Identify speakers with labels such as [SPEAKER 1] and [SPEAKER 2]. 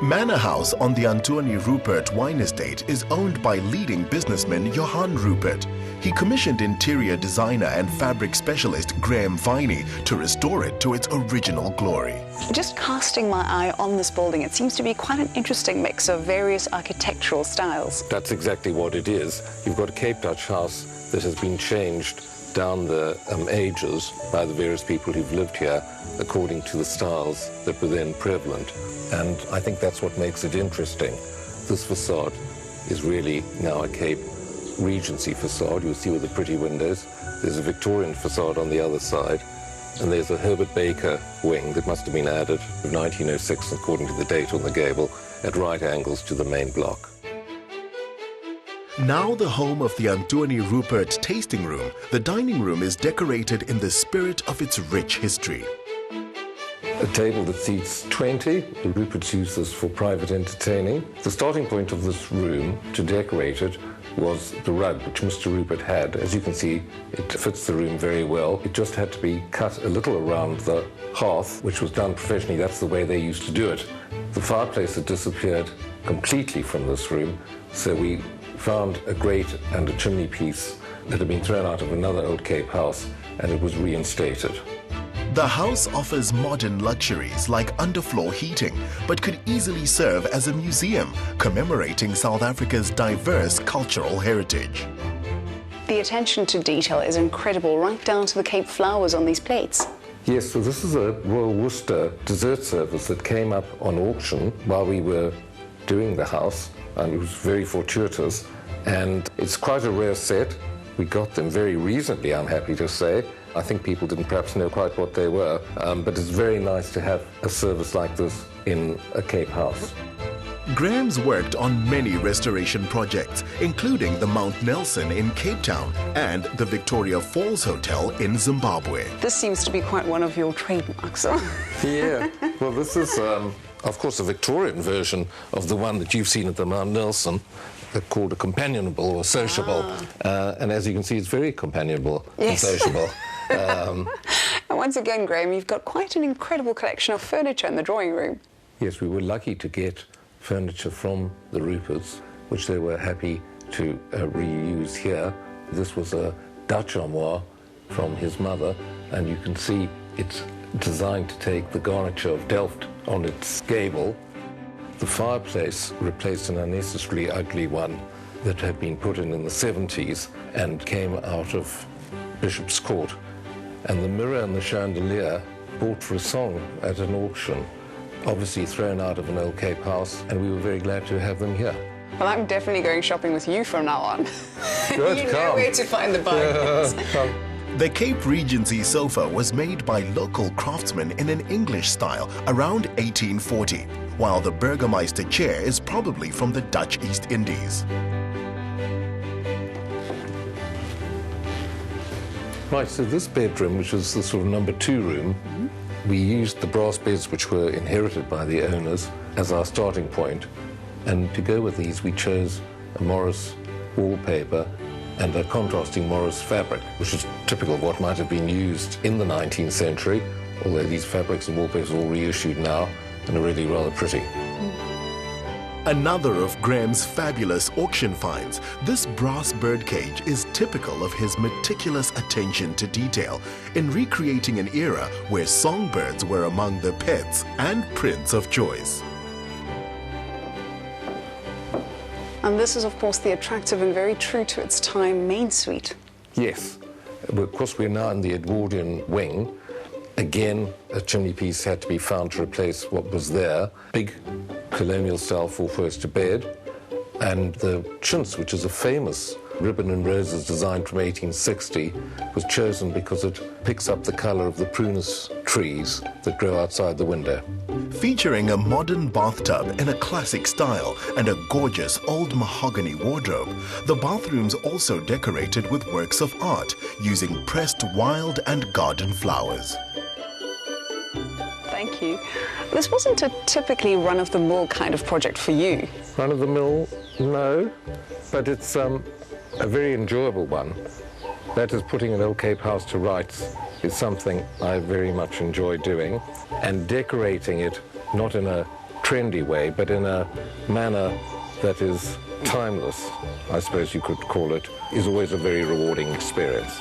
[SPEAKER 1] Manor House on the Anthonij Rupert Wyne estate is owned by leading businessman Johann Rupert. He commissioned interior designer and fabric specialist Graham Viney to restore it to its original glory.
[SPEAKER 2] Just casting my eye on this building, it seems to be quite an interesting mix of various architectural styles.
[SPEAKER 3] That's exactly what it is. You've got a Cape Dutch house that has been changed down the ages by the various people who've lived here according to the styles that were then prevalent. And I think that's what makes it interesting. This facade is really now a Cape Regency facade. You'll see with the pretty windows. There's a Victorian facade on the other side, and there's a Herbert Baker wing that must have been added in 1906, according to the date on the gable, at right angles to the main block.
[SPEAKER 1] Now the home of the Anthonij Rupert Tasting Room, the dining room is decorated in the spirit of its rich history.
[SPEAKER 3] A table that seats 20. The Ruperts use this for private entertaining. The starting point of this room to decorate it was the rug which Mr. Rupert had. As you can see, it fits the room very well. It just had to be cut a little around the hearth, which was done professionally. That's the way they used to do it. The fireplace had disappeared completely from this room, so we found a grate and a chimney piece that had been thrown out of another old Cape house, and it was reinstated.
[SPEAKER 1] The house offers modern luxuries like underfloor heating, but could easily serve as a museum commemorating South Africa's diverse cultural heritage.
[SPEAKER 2] The attention to detail is incredible, right down to the Cape flowers on these plates.
[SPEAKER 3] Yes, so this is a Royal Worcester dessert service that came up on auction while we were doing the house, and it was very fortuitous. And it's quite a rare set. We got them very reasonably, I'm happy to say. I think people didn't perhaps know quite what they were, but it's very nice to have a service like this in a Cape house.
[SPEAKER 1] Graham's worked on many restoration projects, including the Mount Nelson in Cape Town and the Victoria Falls Hotel in Zimbabwe.
[SPEAKER 2] This seems to be quite one of your trademarks.
[SPEAKER 3] Yeah, well, this is, of course, a Victorian version of the one that you've seen at the Mount Nelson. They're called a companionable or sociable, and as you can see, it's very companionable and sociable.
[SPEAKER 2] And once again, Graham, you've got quite an incredible collection of furniture in the drawing room.
[SPEAKER 3] Yes, we were lucky to get furniture from the Ruperts, which they were happy to reuse here. This was a Dutch armoire from his mother, and you can see it's designed to take the garniture of Delft on its gable. The fireplace replaced an unnecessarily ugly one that had been put in the 70s and came out of Bishop's Court. And the mirror and the chandelier bought for a song at an auction, obviously thrown out of an old Cape house, and we were very glad to have them here.
[SPEAKER 2] Well, I'm definitely going shopping with you from now on.
[SPEAKER 3] Good,
[SPEAKER 2] you know where to find the bargains.
[SPEAKER 1] The Cape Regency sofa was made by local craftsmen in an English style around 1840, while the Burgermeister chair is probably from the Dutch East Indies.
[SPEAKER 3] Right, so this bedroom, which is the sort of number 2 room, we used the brass beds which were inherited by the owners as our starting point. And to go with these, we chose a Morris wallpaper and a contrasting Morris fabric, which is typical of what might have been used in the 19th century, although these fabrics and wallpapers are all reissued now and are really rather pretty.
[SPEAKER 1] Another of Graham's fabulous auction finds, this brass birdcage is typical of his meticulous attention to detail in recreating an era where songbirds were among the pets and prints of choice.
[SPEAKER 2] And this is, of course, the attractive and very true to its time main suite.
[SPEAKER 3] Yes. Of course, we're now in the Edwardian wing. Again, a chimney piece had to be found to replace what was there. Big Colonial style 4-poster bed, and the chintz, which is a famous ribbon and roses design from 1860, was chosen because it picks up the color of the prunus trees that grow outside the window.
[SPEAKER 1] Featuring a modern bathtub in a classic style and a gorgeous old mahogany wardrobe, the bathroom's also decorated with works of art using pressed wild and garden flowers.
[SPEAKER 2] Thank you. This wasn't a typically run-of-the-mill kind of project for you.
[SPEAKER 3] Run-of-the-mill, no, but it's a very enjoyable one. That is, putting an old Cape house to rights is something I very much enjoy doing, and decorating it not in a trendy way, but in a manner that is timeless, I suppose you could call it, is always a very rewarding experience.